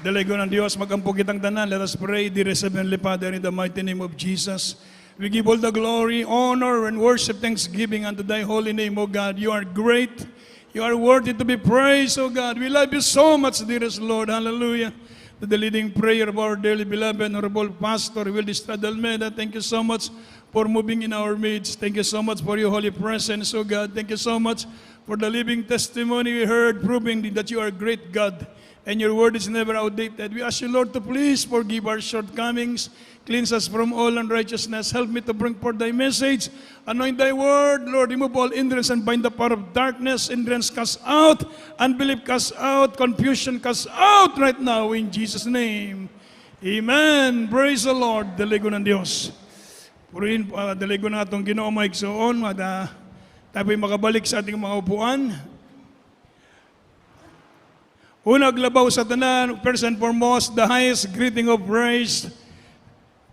Dalago ng Diyos, magampo kitang tanan. Let us pray, dear Heavenly Father, in the mighty name of Jesus. We give all the glory, honor, and worship, thanksgiving unto thy holy name, O God. You are great. You are worthy to be praised, O God. We love you so much, dearest Lord. Hallelujah. To the leading prayer of our dearly beloved, Honorable Pastor Willie Estrada Almeida, thank you so much for moving in our midst. Thank you so much for your holy presence, O God. Thank you so much for the living testimony we heard, proving that you are a great God. And your word is never outdated. We ask you, Lord, to please forgive our shortcomings, cleanse us from all unrighteousness. Help me to bring forth thy message. Anoint thy word, Lord. Remove all hindrance and bind the power of darkness. Hindrance cast out, unbelief cast out, confusion cast out right now in Jesus' name. Amen. Praise the Lord. Daligo ng Diyos. Purihin, daligo na itong Ginoo maigsoon. Tayo'y makabalik sa ating mga upuan. Unang labaw sa tanan, first and foremost, the highest greeting of praise,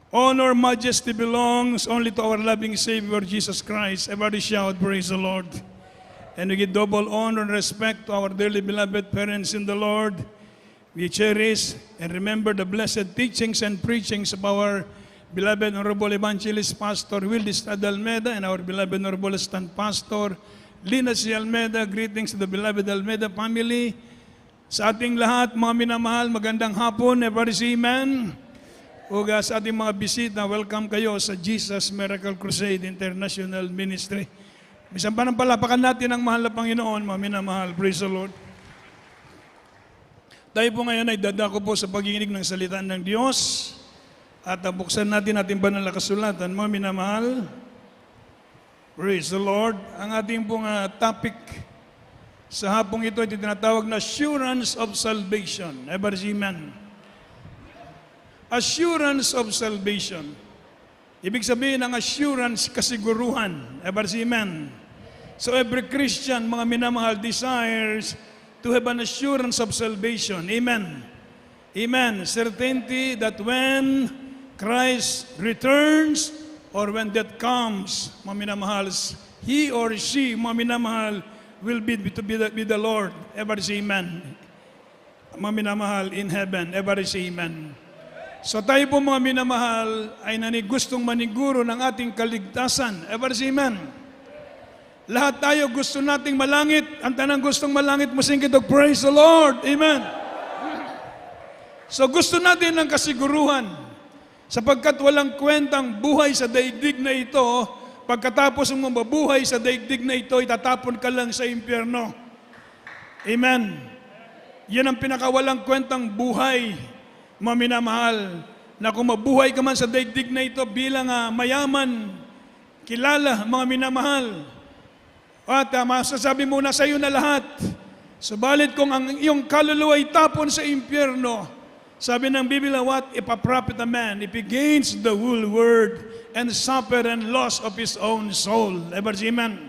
honor, majesty belongs only to our loving Savior, Jesus Christ. Everybody shout, praise the Lord. And we give double honor and respect to our dearly beloved parents in the Lord. We cherish and remember the blessed teachings and preachings of our beloved Honorable Evangelist Pastor Willie Estrada Almeida and our beloved Honorable Assistant Pastor Lina C. Almeida. Greetings to the beloved Almeida family. Sa ating lahat, mga minamahal, magandang hapon. Everybody say amen. Uga sa ating mga bisita, welcome kayo sa Jesus Miracle Crusade International Ministry. Bisan pa ng palapakan natin ang mahal na Panginoon, mga minamahal. Praise the Lord. Tayo po ngayon ay dadako po sa pagiginig ng salita ng Diyos. At buksan natin ating banal na kasulatan, mga minamahal. Praise the Lord. Ang ating pong topic sa hapong ito ay tinatawag na assurance of salvation. Everybody say amen. Assurance of salvation. Ibig sabihin ng assurance, kasiguruhan. Everybody say amen. So every Christian, mga minamahal, desires to have an assurance of salvation. Amen. Amen. Certainty that when Christ returns or when death comes, mga minamahal, he or she, mga minamahal, will be to be the Lord. Everybody say amen. Mga minamahal in heaven. Everybody say amen. So tayo po mga minamahal ay gustong maniguro ng ating kaligtasan. Everybody say amen. Lahat tayo gusto nating malangit. Ang tanang gustong malangit, masingkit og praise the Lord. Amen. So gusto natin ng kasiguruhan. Sapagkat walang kwentang buhay sa daigdig na ito, pagkatapos mong mabuhay sa daigdig na ito, itatapon ka lang sa impyerno. Amen. Yan ang pinakawalang kwentang buhay, mga minamahal, na kung mabuhay ka man sa daigdig na ito bilang mayaman, kilala, mga minamahal, at masasabi mo na sa iyo na lahat. Subalit kung ang iyong kaluluwa ay tapon sa impyerno, sabi ng Biblia, what if a prophet a man, if he gains the whole world and suffer and loss of his own soul? Ever say amen?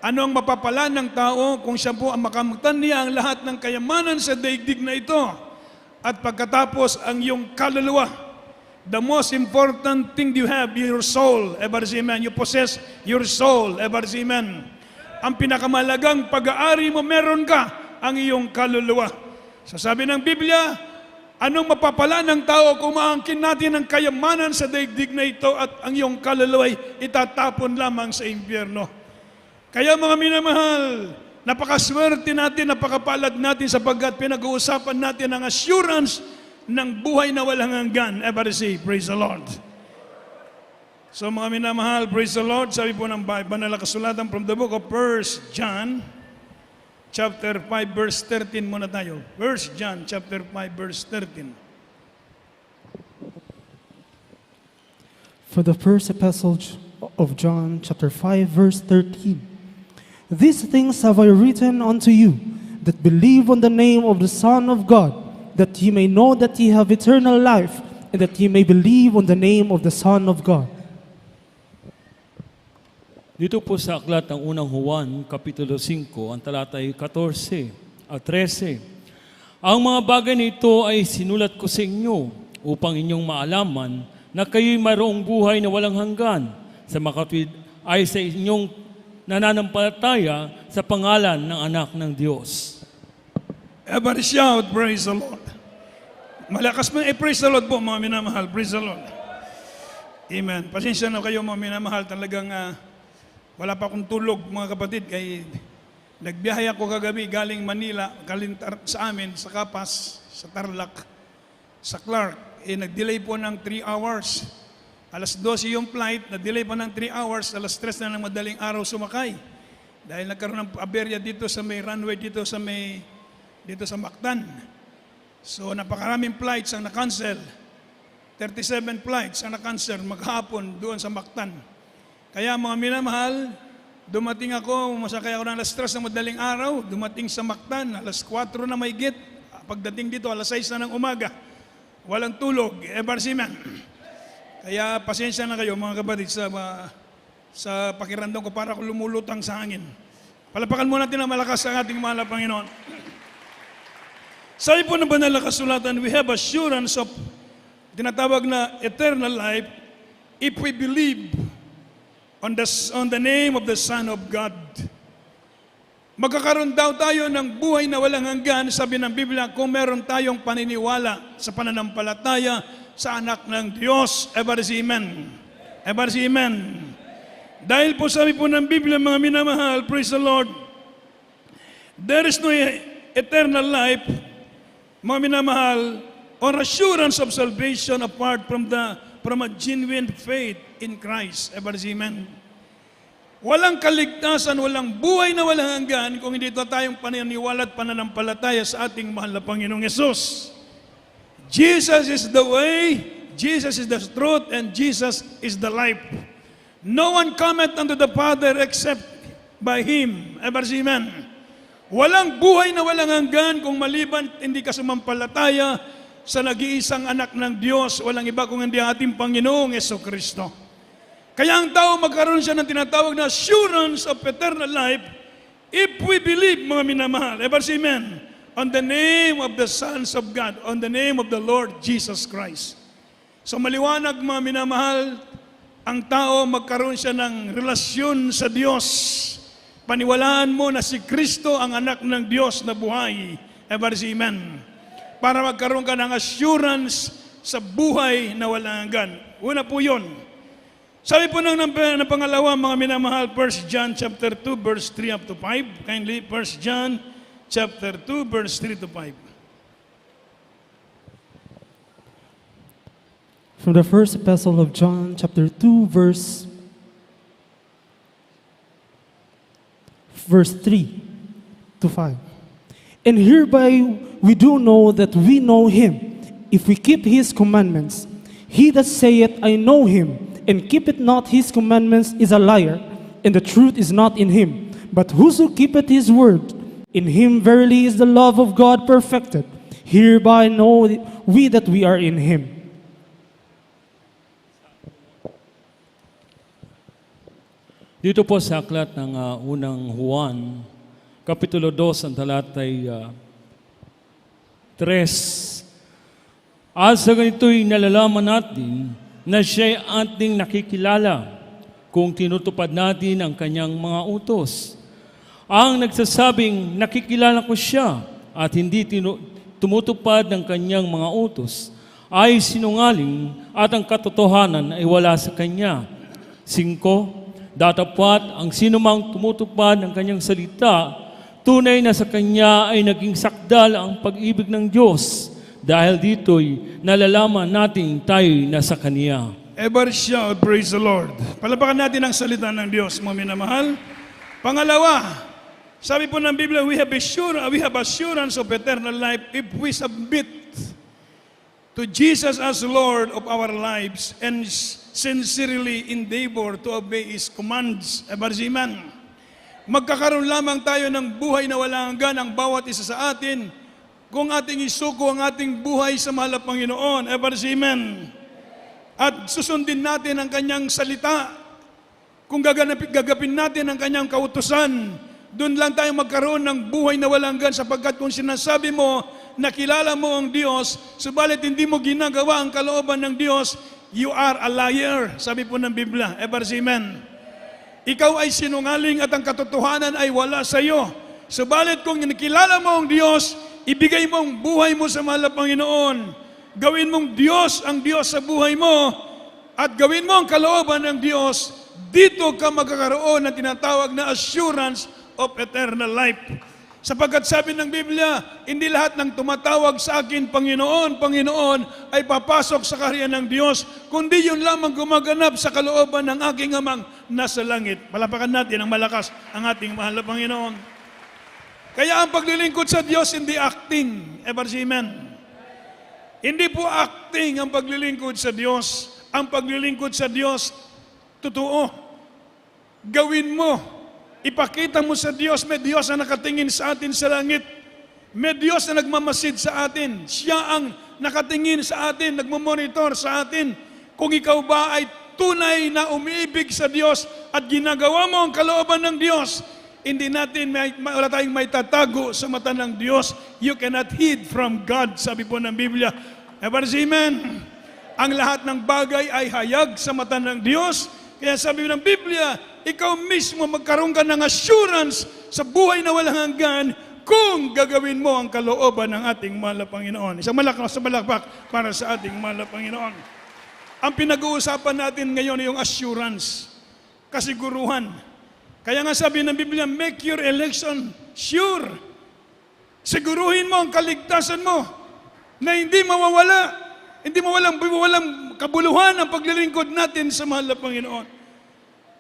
Ano ang mapapala ng tao kung siya po ang makamtan niya ang lahat ng kayamanan sa daigdig na ito? At pagkatapos ang iyong kaluluwa, the most important thing you have, your soul. Ever say amen? You possess your soul. Ever say amen? Ang pinakamalagang pag-aari mo, meron ka ang iyong kaluluwa. So sabi ng Biblia, anong mapapala ng tao kung maangkin natin ang kayamanan sa daigdig na ito at ang iyong kaluluwa ay itatapon lamang sa impyerno? Kaya mga minamahal, napakaswerte natin, napakapalad natin sapagkat pinag-uusapan natin ang assurance ng buhay na walang hanggan. Everybody say, praise the Lord. So mga minamahal, praise the Lord. Sabi po ng banal na kasulatan from the book of 1 John, chapter 5, verse 13 muna tayo. 1 John, chapter 5, verse 13. For the first epistle of John, chapter 5, verse 13. These things have I written unto you, that believe on the name of the Son of God, that ye may know that ye have eternal life, and that ye may believe on the name of the Son of God. Dito po sa aklat ng unang Juan, Kapitulo 5, ang talata ay 14 at 13. Ang mga bagay nito ay sinulat ko sa inyo upang inyong maalaman na kayo'y mayroong buhay na walang hanggan sa makatwid ay sa inyong nananampalataya sa pangalan ng anak ng Diyos. Everybody shout, praise the Lord. Malakas mo, praise the Lord po mga minamahal, praise the Lord. Amen. Pasensya na kayo mga minamahal, talagang wala pa akong tulog mga kapatid, kay nagbiyahe ako kagabi galing Manila, sa amin, sa Kapas, sa Tarlac, sa Clark. Nag-delay po ng 3 hours. Alas 12 yung flight, na-delay pa ng 3 hours, alas 3 na ng madaling araw sumakay. Dahil nagkaroon ng aberya dito sa may runway, dito sa Mactan. So napakaraming flights ang na-cancel. 37 flights ang na-cancel maghapon doon sa Mactan. Kaya mga minamahal, dumating ako, masakay ako ng alas 3 ng madaling araw, dumating sa Mactan, alas 4 na mahigit. Pagdating dito, alas 6 na ng umaga. Walang tulog, ebarsiman. Kaya pasensya na kayo mga kapatid sa pakiramdam ko para ako lumulutang sa hangin. Palapakan muna natin ang malakas ang ating mahal na Panginoon. Sabi po ng banal na kasulatan, we have assurance of tinatawag na eternal life if we believe on the name of the Son of God. Magkakaroon daw tayo ng buhay na walang hanggan, sabi ng Biblia, kung meron tayong paniniwala sa pananampalataya sa anak ng Diyos. Everybody say amen. Everybody say amen. Dahil po sabi po ng Biblia, mga minamahal, praise the Lord, there is no eternal life, mga minamahal, or assurance of salvation apart from a genuine faith in Christ. Everybody say amen. Walang kaligtasan, walang buhay na walang hanggan kung hindi tayong paniniwala at pananampalataya sa ating mahal na Panginoong Yesus. Jesus is the way, Jesus is the truth, and Jesus is the life. No one cometh unto the Father except by Him. Everybody say amen. Walang buhay na walang hanggan kung maliban hindi ka sumampalataya sa nag-iisang anak ng Diyos. Walang iba kung hindi ating Panginoong Jesucristo. Kaya ang tao magkaroon siya ng tinatawag na assurance of eternal life if we believe, mga minamahal. Everybody say amen. On the name of the sons of God, on the name of the Lord Jesus Christ. So maliwanag, mga minamahal, ang tao magkaroon siya ng relasyon sa Diyos. Paniwalaan mo na si Kristo ang anak ng Diyos na buhay. Everybody say amen. Para magkaroon ka ng assurance sa buhay na walang hanggan. Una po yun. Sabi po ng pangalawa, mga minamahal, 1 John chapter 2, verse 3 up to 5. Kindly, 1 John chapter 2, verse 3 to 5. From the first epistle of John, chapter 2, verse 3 to 5. And hereby we do know that we know Him, if we keep His commandments. He that saith, I know Him, and keepeth not His commandments is a liar, and the truth is not in him. But whoso keepeth His word, in him verily is the love of God perfected. Hereby know we that we are in Him. Dito po sa aklat ng unang Juan, Kapitulo 2, ang talatay 3. At sa ganito'y nalalaman natin na siya'y ating nakikilala kung tinutupad natin ang kanyang mga utos. Ang nagsasabing nakikilala ko siya at hindi tumutupad ng kanyang mga utos ay sinungaling at ang katotohanan ay wala sa kanya. 5. Datapwat ang sinumang tumutupad ng kanyang salita, tunay na sa kanya ay naging sakdal ang pag-ibig ng Diyos. Dahil dito'y nalalaman natin tayo'y nasa Kanya. Ever shout, praise the Lord. Palapakan natin ang salita ng Diyos, mga minamahal. Pangalawa, sabi po ng Biblia, we have assurance of eternal life if we submit to Jesus as Lord of our lives and sincerely endeavor to obey His commands. Amen. Magkakaroon lamang tayo ng buhay na walang hanggan ang bawat isa sa atin kung ating isuko ang ating buhay sa mahal na Panginoon. Amen. At susundin natin ang Kanyang salita. Kung gagapin natin ang Kanyang kautusan, doon lang tayo magkaroon ng buhay na walang hanggan, sapagkat kung sinasabi mo, nakilala mo ang Diyos, subalit hindi mo ginagawa ang kalooban ng Diyos, you are a liar, sabi po ng Biblia. Amen. Ikaw ay sinungaling at ang katotohanan ay wala sa iyo. Subalit kung nakilala mo ang Diyos, ibigay mo ang buhay mo sa mahal na Panginoon, gawin mong Diyos ang Diyos sa buhay mo, at gawin mo ang kalooban ng Diyos, dito ka magkakaroon ng tinatawag na assurance of eternal life. Sapagkat sabi ng Biblia, hindi lahat ng tumatawag sa akin, Panginoon, Panginoon, ay papasok sa kaharian ng Diyos, kundi yun lamang gumaganap sa kalooban ng aking Amang nasa langit. Palapakan natin ang malakas ang ating mahal na Panginoon. Kaya ang paglilingkod sa Diyos, hindi acting. Ever say amen? Hindi po acting ang paglilingkod sa Diyos. Ang paglilingkod sa Diyos, totoo. Gawin mo. Ipakita mo sa Diyos, may Diyos na nakatingin sa atin sa langit. May Diyos na nagmamasid sa atin. Siya ang nakatingin sa atin, nagmamonitor sa atin. Kung ikaw ba ay tunay na umiibig sa Diyos at ginagawa mo ang kalooban ng Diyos, hindi natin, wala tayong may tatago sa mata ng Diyos. You cannot hide from God, sabi po ng Biblia. Ever say amen? Ang lahat ng bagay ay hayag sa mata ng Diyos. Kaya sabi ng Biblia, ikaw mismo magkaroon ka ng assurance sa buhay na walang hanggan kung gagawin mo ang kalooban ng ating mahal na Panginoon. Isang malakas sa balakpak para sa ating mahal na Panginoon. Ang pinag-uusapan natin ngayon ay yung assurance, kasiguruhan. Kaya nga sabi ng Biblia, make your election sure. Siguruhin mo ang kaligtasan mo na hindi mawawala. Hindi mawalang kabuluhan ang paglilingkod natin sa mahal na Panginoon.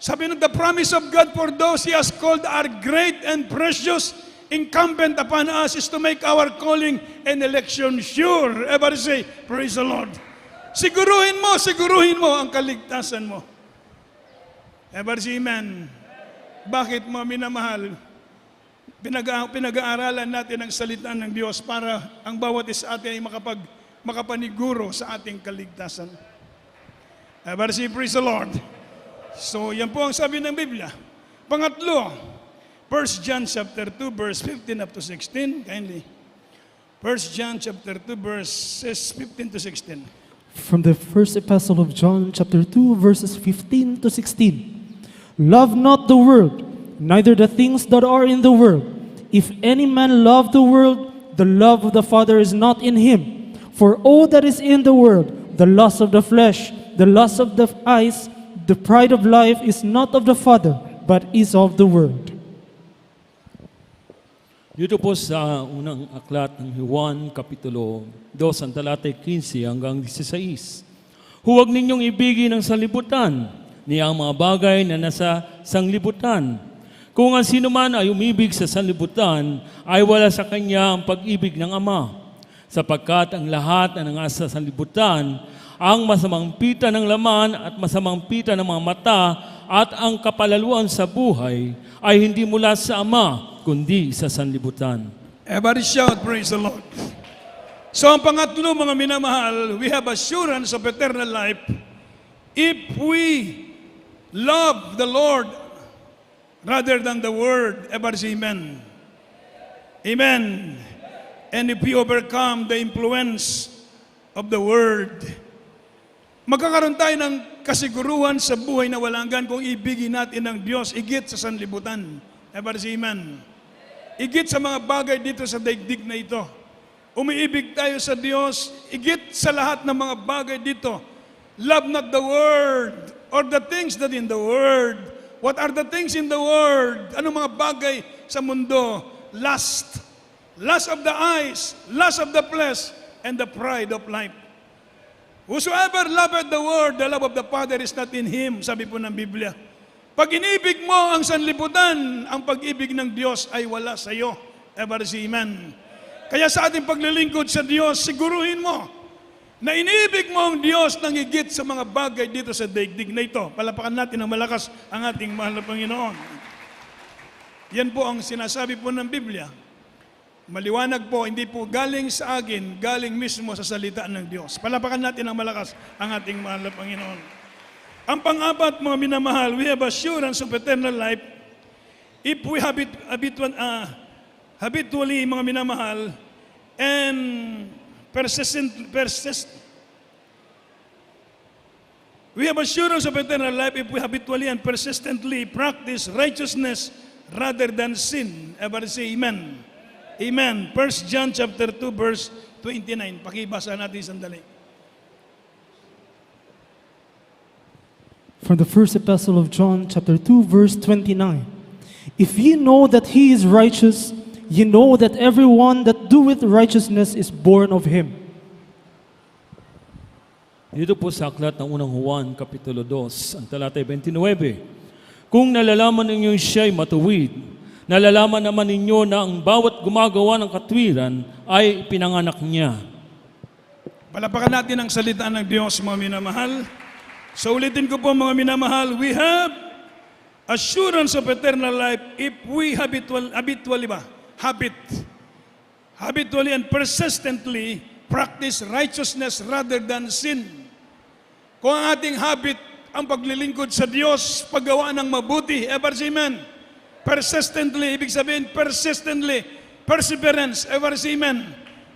Sabi ng the promise of God for those He has called are great and precious. Incumbent upon us is to make our calling and election sure. Ever say, praise the Lord. Siguruhin mo ang kaligtasan mo. Ever say, amen. Bakit mo minamahal? Pinag-aaralan natin ang salita ng Diyos para ang bawat isa atin ay makapaniguro sa ating kaligtasan. Ever say, praise the Lord. So, yan po ang sabi ng Biblia. Pangatlo, 1 John chapter 2, verse 15 up to 16. Kindly. 1 John chapter 2, verses 15 to 16. From the first epistle of John, chapter 2, verses 15 to 16. Love not the world, neither the things that are in the world. If any man love the world, the love of the Father is not in him. For all that is in the world, the lust of the flesh, the lust of the eyes, the pride of life is not of the Father, but is of the world. Dito po sa unang aklat ng Juan, Kapitulo 2, ang talatay 15 hanggang 16. Huwag ninyong ibigin ang sanlibutan, niya ang mga bagay na nasa sanglibutan. Kung ang sino man ay umibig sa sanlibutan, ay wala sa kanya ang pag-ibig ng Ama. Sapagkat ang lahat na nasa sanlibutan, ang masamang pita ng laman at masamang pita ng mga mata at ang kapalaluan sa buhay ay hindi mula sa Ama, kundi sa sanlibutan. Everybody shout, praise the Lord. So ang pangatlo, mga minamahal, we have assurance of eternal life if we love the Lord rather than the world. Everybody say amen. Amen. And if we overcome the influence of the world, magkakaroon tayo ng kasiguruhan sa buhay na walang hanggan kung ibigin natin ng Diyos, igit sa sanlibutan. Everybody say amen. Igit sa mga bagay dito sa daigdig na ito. Umiibig tayo sa Diyos, igit sa lahat ng mga bagay dito. Love not the world or the things that in the world. What are the things in the world? Anong mga bagay sa mundo? Lust. Lust of the eyes, lust of the flesh, and the pride of life. Whosoever loveth the world, the love of the Father is not in him, sabi po ng Biblia. Pag inibig mo ang sanlibutan, ang pag-ibig ng Diyos ay wala sa iyo. Ever say amen. Kaya sa ating paglilingkod sa Diyos, siguruhin mo na inibig mo ang Diyos nang higit sa mga bagay dito sa daigdig na ito. Palapakan natin ng malakas ang ating mahal na Panginoon. Yan po ang sinasabi po ng Biblia. Maliwanag po, hindi po galing sa akin, galing mismo sa salita ng Diyos. Palapakan natin ng malakas ang ating mahal na Panginoon. Ang pang-apat, mga minamahal, we have assurance of eternal life if we habitually, mga minamahal, and we have assurance of eternal life if we habitually and persistently practice righteousness rather than sin. Everybody say amen. Amen. 1 John chapter 2, verse 29. Pakibasa natin sandali. From the first epistle of John, chapter 2, verse 29. If ye know that he is righteous, ye know that everyone that doeth righteousness is born of him. Dito po sa aklat ng unang Juan, Kapitulo 2, ang talatay 29. Kung nalalaman ninyo siya'y matuwid, nalalaman naman ninyo na ang bawat gumagawa ng katwiran ay pinanganak niya. Palapakan natin ang salita ng Diyos, mga minamahal. So ulitin ko po, mga minamahal, we have assurance of eternal life if we habitually and persistently practice righteousness rather than sin. Kung ang ating habit ang paglilingkod sa Diyos, paggawa ng mabuti, amen. Persistently, ibig sabihin persistently, perseverance, amen.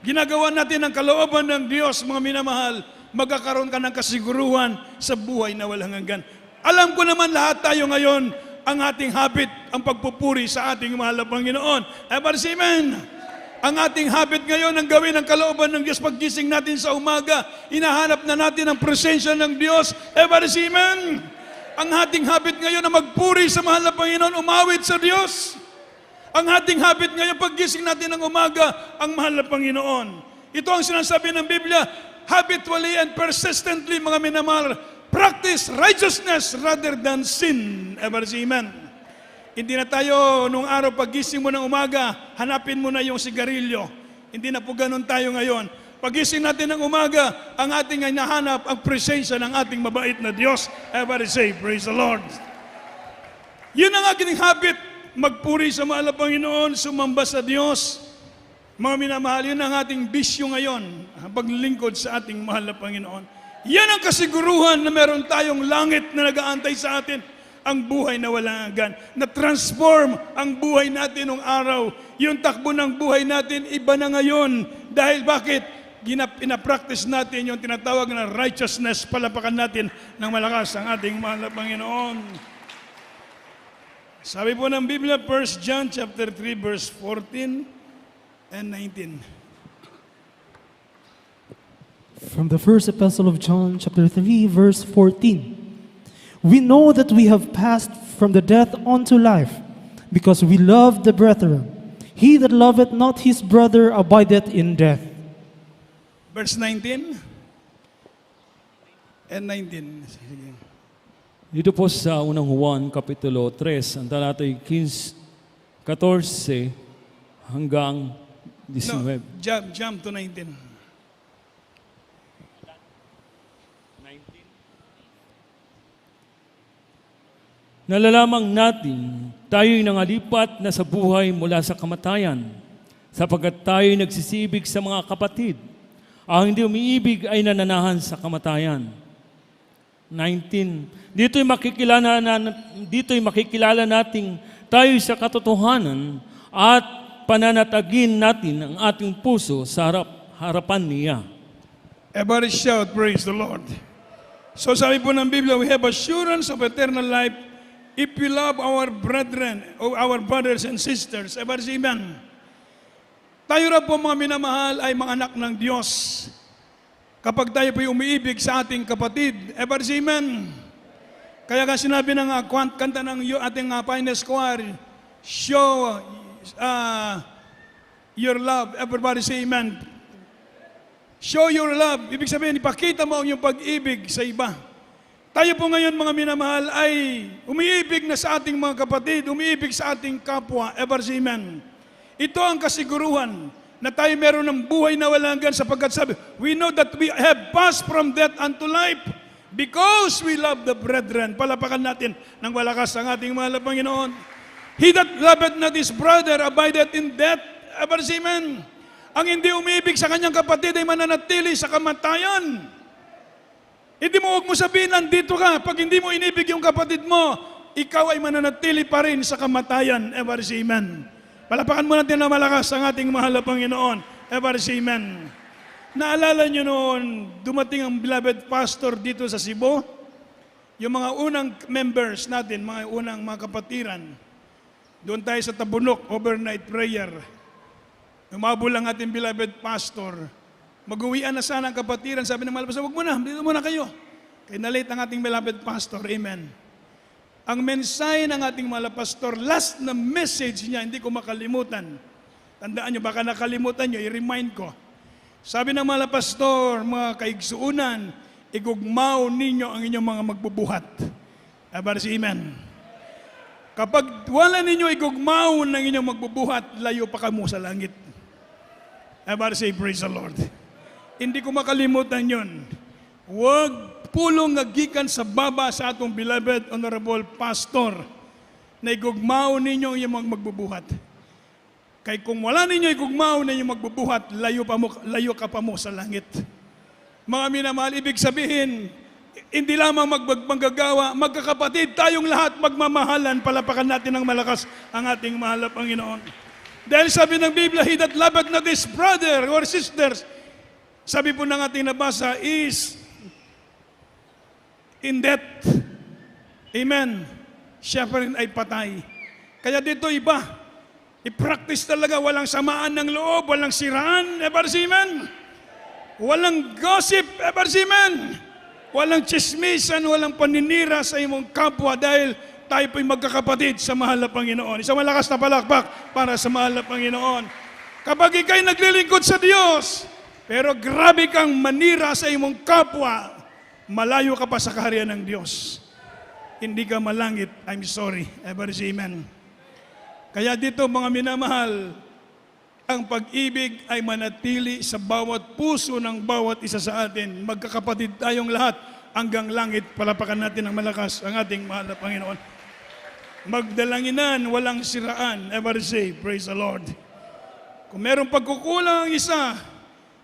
Ginagawa natin ang kalooban ng Diyos, mga minamahal, magkakaroon ka ng kasiguruhan sa buhay na walang hanggan. Alam ko naman lahat tayo ngayon, ang ating habit, ang pagpupuri sa ating mahal na Panginoon. Amen. Ang ating habit ngayon, ang gawin ang kalooban ng Diyos, paggising natin sa umaga, hinahanap na natin ang presensya ng Diyos. Amen. Ang ating habit ngayon na magpuri sa mahal na Panginoon, umawit sa Diyos. Ang ating habit ngayon, paggising natin ng umaga, ang mahal na Panginoon. Ito ang sinasabi ng Biblia, habitually and persistently, mga minamahal, practice righteousness rather than sin. Amen. Hindi na tayo nung araw paggising mo ng umaga, hanapin mo na yung sigarilyo. Hindi na po ganun tayo ngayon. Paggising natin ng umaga, ang ating ay nahanap ang presensya ng ating mabait na Diyos. Everybody say, praise the Lord. Yun ang aking habit, magpuri sa mahal na Panginoon, sumamba sa Diyos. Mga minamahal, yun ang ating bisyo ngayon, ang paglilingkod sa ating mahal na Panginoon. Yan ang kasiguruhan na meron tayong langit na nag-aantay sa atin. Ang buhay na walang hanggan, na-transform ang buhay natin nung araw. Yung takbo ng buhay natin, iba na ngayon. Dahil bakit? Pinapractice natin yung tinatawag na righteousness. Palapakan natin ng malakas ang ating mahal na Panginoon. Sabi po ng Biblia, 1 John chapter 3, verse 14 and 19. From the first epistle of John, chapter 3, verse 14. We know that we have passed from the death unto life, because we love the brethren. He that loveth not his brother abideth in death. Verse 19 and 19. Sige. Dito po sa unang Juan, Kapitulo 3, ang talatay 14 hanggang 19. Jump to 19. Nalalamang natin tayo'y nangalipat na sa buhay mula sa kamatayan, sapagkat tayo'y nagsisibig sa mga kapatid. Ang hindi umiibig ay nananahan sa kamatayan. 19. Dito'y makikilala nating tayo sa katotohanan at pananatagin natin ang ating puso sa harapan niya. Everybody shout, praise the Lord. So sabi po ng Biblia, we have assurance of eternal life if we love our brethren, or our brothers and sisters. Everybody say amen. Tayo ra po mga minamahal ay mga anak ng Diyos. Kapag tayo po'y umiibig sa ating kapatid, everybody say amen. Kaya nga sinabi ng kanta ng ating Finest Choir, show your love. Everybody say amen. Show your love. Ibig sabihin, ipakita mo ang iyong pag-ibig sa iba. Tayo po ngayon mga minamahal ay umiibig na sa ating mga kapatid, umiibig sa ating kapwa. Ever say amen. Ito ang kasiguruhan na tayo meron ng buhay na walang hanggan sapagkat sabi, we know that we have passed from death unto life because we love the brethren. Palapakan natin ng malakas ang ating mahal na Panginoon. He that loveth not his brother abideth in death. Ever say amen. Ang hindi umiibig sa kanyang kapatid ay mananatili sa kamatayan. Hindi mo huwag mo sabihin, nandito ka. Pag hindi mo inibig yung kapatid mo, ikaw ay mananatili pa rin sa kamatayan. Ever say amen. Palapakan mo natin na malakas ang ating mahal na Panginoon. Ever say amen. Naalala nyo noon, dumating ang beloved pastor dito sa Cebu. Yung mga unang members natin, mga unang mga kapatiran. Doon tayo sa Tabunok, overnight prayer. Umabol ang ating beloved pastor. Mag-uwian na sana ang kapatiran. Sabi ng malapastor, wag muna, dito muna kayo. Kaya na-late ang ating beloved pastor. Amen. Ang mensahe ng ating malapastor, last na message niya, hindi ko makalimutan. Tandaan nyo, baka nakalimutan nyo, i-remind ko. Sabi ng malapastor, mga kaigsuunan, igugmaw ninyo ang inyong mga magbubuhat. Amen. Kapag wala ninyo igugmaw ng inyong magbubuhat, layo pa kamo sa langit. Praise the Lord. Hindi ko makalimutan yun. Huwag pulong nagikan sa baba sa atong beloved honorable pastor na igugmaw ninyo ang inyong magbubuhat. Kaya kung wala ninyo igugmaw na inyong magbubuhat, layo ka pa mo sa langit. Mga minamahal, ibig sabihin, hindi lamang manggagawa, magkakapatid, tayong lahat magmamahalan, palapakan natin ng malakas ang ating mahal na Panginoon. Dahil sabi ng Biblia, he that loveth not his brother or sisters, sabi po ng ating nabasa, is in death. Amen. Siya pa rin ay patay. Kaya dito iba, i-practice talaga, walang samaan ng loob, walang siraan, amen. Walang gossip, amen. Walang chismisan, walang paninira sa imong kapwa dahil tayo po'y magkakapatid sa mahal na Panginoon. Isang malakas na palakpak para sa mahal na Panginoon. Kapag ikaw'y naglilingkod sa Diyos, pero grabe kang manira sa imong kapwa, malayo ka pa sa kaharian ng Diyos. Hindi ka malangit, I'm sorry. Amen. Kaya dito mga minamahal, ang pag-ibig ay manatili sa bawat puso ng bawat isa sa atin. Magkakapatid tayong lahat hanggang langit. Palapakan natin ng malakas ang ating mahal na Panginoon. Magdalanginan, walang siraan. Praise the Lord. Kung merong pagkukulang ang isa,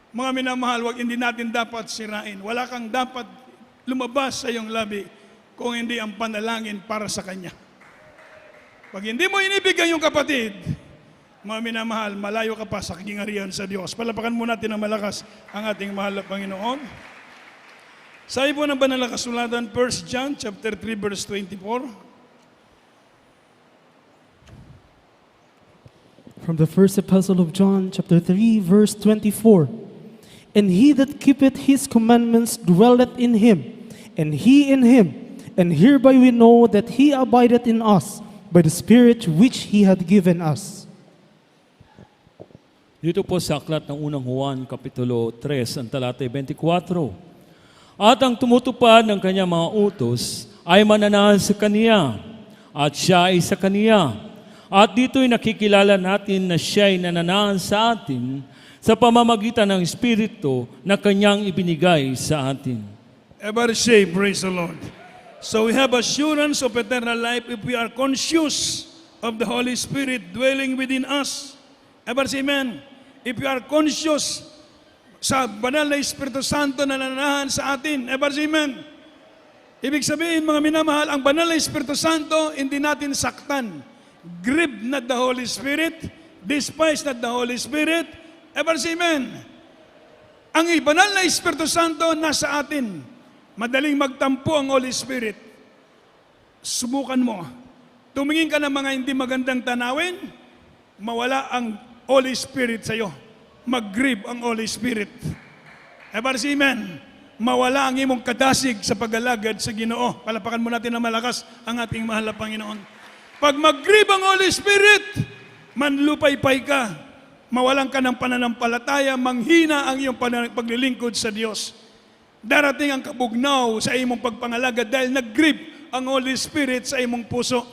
mga minamahal, hindi natin dapat sirain. Wala kang dapat lumabas sa iyong labi kung hindi ang panalangin para sa Kanya. Pag hindi mo inibigay yung kapatid, mga minamahal, malayo ka pa sa kagingharian sa Diyos. Palapakan mo natin ng malakas ang ating mahal na Panginoon. Sabi po ng banal na kasulatan, 1 John chapter 3 verse 24. From the first epistle of John, chapter 3, verse 24. And he that keepeth his commandments dwelleth in him, and he in him. And hereby we know that he abideth in us, by the Spirit which he hath given us. Dito po sa aklat ng unang Juan, Kapitulo 3, ang talatay 24. At ang tumutupad ng kanyang mga utos ay mananahan sa kaniya, at siya ay sa kaniya. At dito'y nakikilala natin na siya ay nananahan sa atin sa pamamagitan ng Espiritu na kanyang ibinigay sa atin. Everybody say, praise the Lord. So we have assurance of eternal life if we are conscious of the Holy Spirit dwelling within us. Everybody say amen. If we are conscious sa banal na Espiritu Santo na nananahan sa atin. Everybody say amen. Ibig sabihin, mga minamahal, ang banal na Espiritu Santo, hindi natin saktan. Grieve not the Holy Spirit, despise not the Holy Spirit. Everybody say amen. Ang banal na Espiritu Santo nasa atin. Madaling magtampo ang Holy Spirit. Subukan mo. Tumingin ka ng mga hindi magandang tanawin, mawala ang Holy Spirit sa iyo. Mag-grieve ang Holy Spirit. Everybody say amen. Mawala ang imong kadasig sa pag-alagad sa Ginoo. Palapakan mo natin na malakas ang ating mahal na Panginoon. Pag mag-grieve ang Holy Spirit, manlupay-pay ka. Mawalan ka ng pananampalataya, manghina ang iyong paglilingkod sa Diyos. Darating ang kabugnaw sa imong pagpangalagad dahil nag-grieve ang Holy Spirit sa imong puso.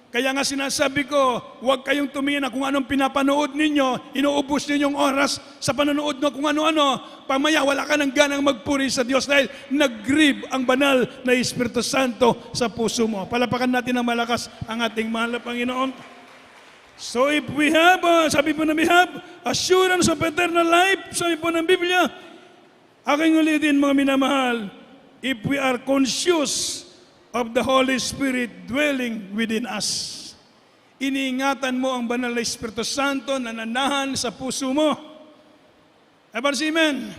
Kaya nga sinasabi ko, huwag kayong tumingin na kung anong pinapanood ninyo, inuubos ninyong oras sa panonood na kung ano-ano, pamaya wala ka ng ganang magpuri sa Diyos dahil nag-grieve ang banal na Espiritu Santo sa puso mo. Palapakan natin ng malakas ang ating mahal na Panginoon. So if we have, sabi po na we have assurance of eternal life, sabi po ng Biblia, aking ulitin mga minamahal, if we are conscious of the Holy Spirit dwelling within us. Iniingatan mo ang banal na Espiritu Santo na nananahan sa puso mo. Amen.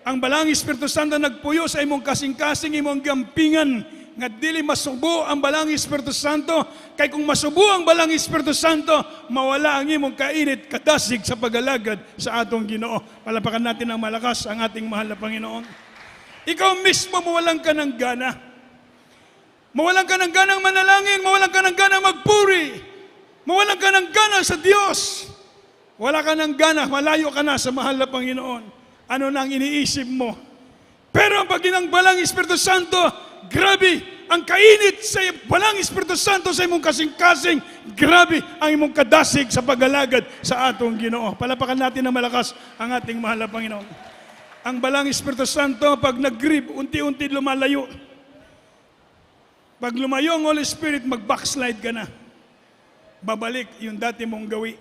Ang balang Espiritu Santo nagpuyo sa imong kasing-kasing, imong gampingan, nga dili masubo ang balang Espiritu Santo, kay kung masubo ang balang Espiritu Santo, mawala ang imong kainit kadasig sa pagalagad sa atong Ginoo. Palapakan natin ng malakas ang ating mahal na Panginoon. Ikaw mismo mawalan ka ng gana. Mawalan ka ng ganang manalangin, mawalan ka ng ganang magpuri, mawalan ka ng gana sa Diyos. Wala ka ng gana, malayo ka na sa mahal na Panginoon. Ano na ang iniisip mo? Pero pag ginang balang Espiritu Santo, grabe, ang kainit sa balang Espiritu Santo sa imong kasing-kasing, grabe ang imong kadasig sa pagalagad sa atong Ginoo. Palapakan natin ng malakas ang ating mahal na Panginoon. Ang balang Espiritu Santo, pag nag-grip, unti-unti lumalayo. Pag lumayo ang Holy Spirit, mag-backslide ka na. Babalik yung dati mong gawi.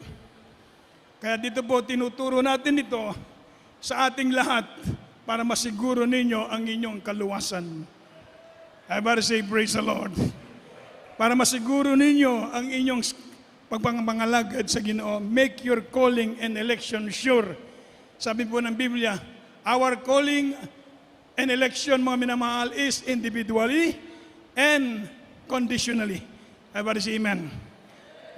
Kaya dito po, tinuturo natin ito sa ating lahat para masiguro ninyo ang inyong kaluwasan. I better say, praise the Lord. Para masiguro ninyo ang inyong pagpangalagad sa Ginoo, make your calling and election sure. Sabi po ng Biblia, our calling and election, mga minamahal, is individually and conditionally. I better say, amen.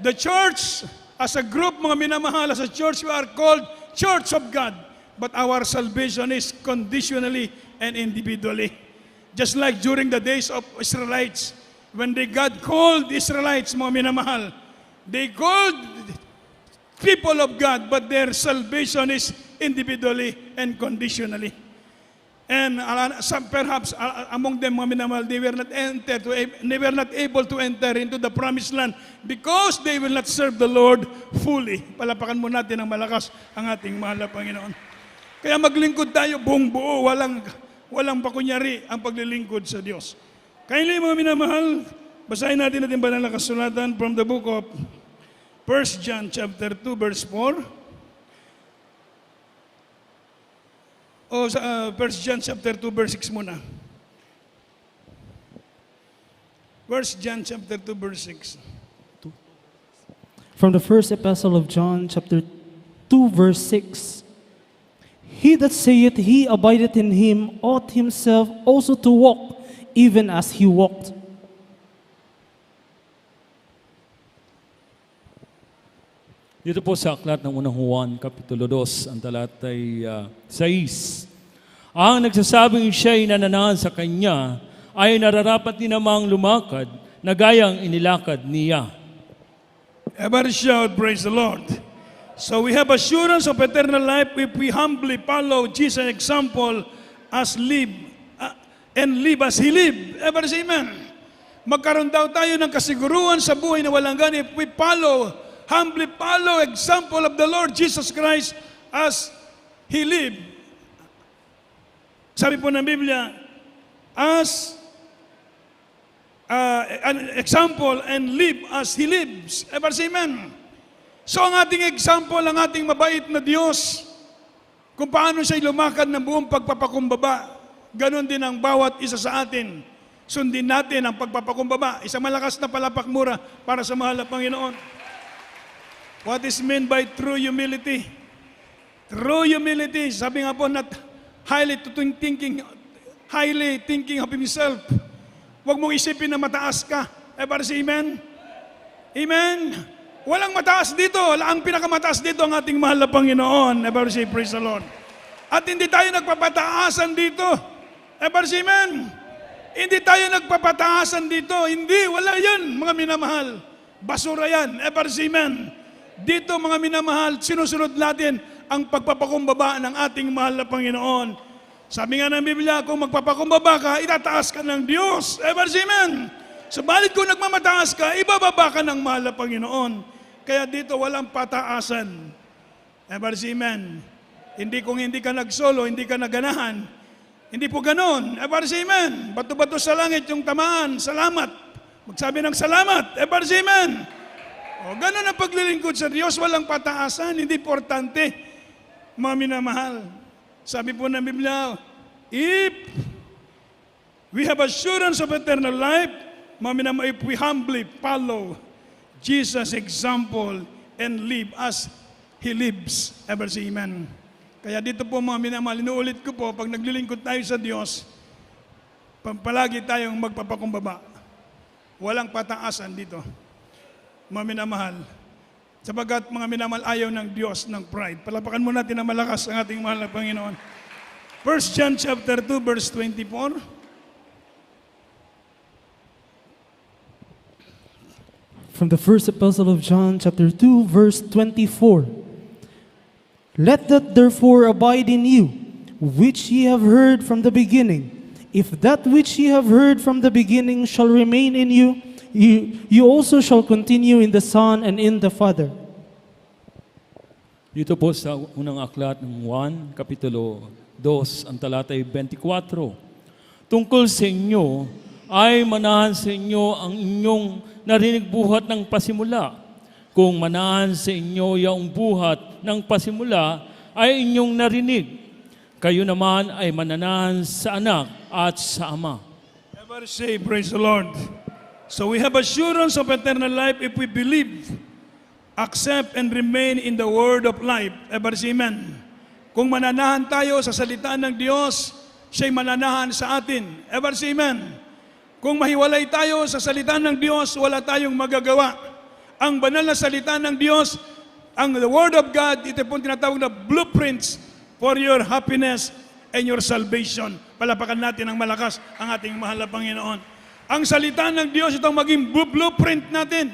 The church, as a group, mga minamahal, as a church, we are called Church of God. But our salvation is conditionally and individually. Just like during the days of Israelites, when God called Israelites, mga minamahal, they called people of God, but their salvation is individually and conditionally. And perhaps among them, mga minamahal, they were not able to enter into the promised land because they will not serve the Lord fully. Palapakan mo natin ng malakas ang ating mahal na Panginoon. Kaya maglingkod tayo buong buo, walang pakunyari ang paglilingkod sa Diyos. Kaya mga minamahal, basahin natin banal na kasulatan from the book of 1 John chapter 2 verse 4. O sa 1 John chapter 2 verse 6 muna. 1 John chapter 2 verse 6. From the first epistle of John, chapter 2, verse 6. He that saith he abideth in him ought himself also to walk, even as he walked. Dito po sa aklat ng unang Juan, Kapitulo 2, ang talatay 6. Ang nagsasabing siya'y nananahan sa kanya ay nararapat din namang lumakad na gayang inilakad niya. Everybody shout, praise the Lord. So we have assurance of eternal life if we humbly follow Jesus' example as live and live as He lived. Everybody say amen. Magkaroon daw tayo ng kasiguruhan sa buhay na walang ganun if we humbly follow example of the Lord Jesus Christ as He lived. Sabi po ng Biblia, as an example and live as He lives. Everybody say amen. So ang ating example, ang ating mabait na Diyos, kung paano siya lumakad ng buong pagpapakumbaba, ganon din ang bawat isa sa atin. Sundin natin ang pagpapakumbaba. Isang malakas na palapak mura para sa mahal na Panginoon. What is meant by true humility? True humility, sabi nga po, not highly thinking of himself. Huwag mong isipin na mataas ka. Everybody say amen? Amen? Walang mataas dito. Ang pinakamataas dito ang ating mahal na Panginoon. Everybody say praise the Lord. At hindi tayo nagpapataasan dito. Everybody say amen? Hindi tayo nagpapataasan dito. Hindi, wala yan, mga minamahal. Basura yan. Everybody say amen? Dito, mga minamahal, sinusunod natin ang pagpapakumbaba ng ating mahal na Panginoon. Sabi nga ng Biblia, kung magpapakumbaba ka, itataas ka ng Diyos. Everybody say amen? Subalit kung nagmamataas ka, ibababa ka ng mahal na Panginoon. Kaya dito walang pataasan. Everybody say amen? Hindi kung hindi ka nagsolo, hindi ka naganahan. Hindi po ganon. Everybody say amen? Bato-bato sa langit yung tamaan. Salamat. Magsabi ng salamat. Everybody say amen? O, ganon ang paglilingkod sa Diyos. Walang pataasan. Hindi importante. Mga minamahal. Sabi po ng Biblia, if we have assurance of eternal life, if we humbly follow Jesus' example and live as He lives. Ever say amen? Kaya dito po mga minamahal, inuulit ko po, pag naglilingkod tayo sa Diyos, Palagi tayong magpapakumbaba. Walang pataasan dito. Mga minamahal. Sapagat mga minamahal, ayaw ng Diyos ng pride. Palapakan mo natin na malakas ang ating mahal na Panginoon. 1 John chapter 2 verse 24. From the first epistle of John, chapter 2, verse 24. Let that therefore abide in you, which ye have heard from the beginning. If that which ye have heard from the beginning shall remain in you, you also shall continue in the Son and in the Father. Dito po sa unang aklat ng Juan, Kapitulo 2, ang talatay 24. Tungkol sa inyo, ay manahan sa inyo ang inyong narinig buhat ng pasimula. Kung manahan sa inyo yung buhat ng pasimula, ay inyong narinig. Kayo naman ay mananahan sa anak at sa ama. Ever say, praise the Lord. So we have assurance of eternal life if we believe, accept, and remain in the word of life. Ever say, amen. Kung mananahan tayo sa salita ng Diyos, siya'y mananahan sa atin. Ever say, amen. Kung mahiwalay tayo sa salita ng Diyos, wala tayong magagawa. Ang banal na salita ng Diyos, ang the Word of God, ito po tinatawag na blueprints for your happiness and your salvation. Palapakan natin ng malakas ang ating mahal na Panginoon. Ang salita ng Diyos, itong maging blueprint natin.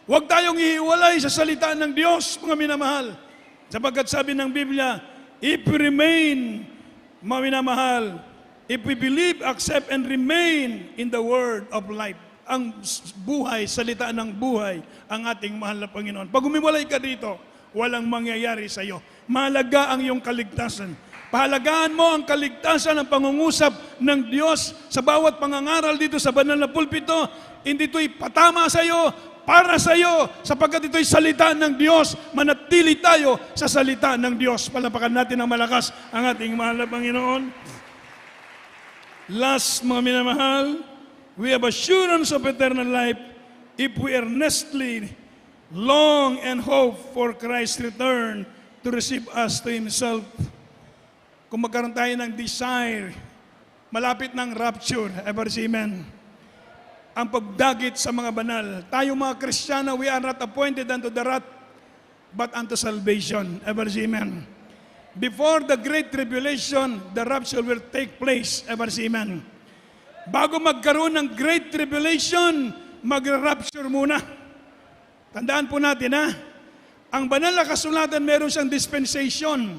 Huwag tayong ihiwalay sa salita ng Diyos, mga minamahal. Sapagkat sabi ng Biblia, if we remain, mga minamahal, if we believe, accept, and remain in the word of life, ang buhay, salita ng buhay, ang ating mahal na Panginoon. Pag umiwalay ka dito, walang mangyayari sa iyo. Mahalaga ang iyong kaligtasan. Pahalagaan mo ang kaligtasan ng pangungusap ng Diyos sa bawat pangangaral dito sa banal na pulpito. Hindi ito'y patama sa iyo, para sa iyo, sapagkat ito'y salita ng Diyos. Manatili tayo sa salita ng Diyos. Palapakan natin ng malakas ang ating mahal na Panginoon. Last, mga minamahal, we have assurance of eternal life if we earnestly long and hope for Christ's return to receive us to Himself. Kung magkaroon tayo ng desire, malapit ng rapture, ever say amen. Ang pagdagit sa mga banal. Tayo mga Kristiyano, we are not appointed unto the wrath, but unto salvation, ever say amen. Before the great tribulation, the rapture will take place. Ever say amen. Bago magkaroon ng great tribulation, mag-rapture muna. Tandaan po natin ang banal na kasulatan meron siyang dispensation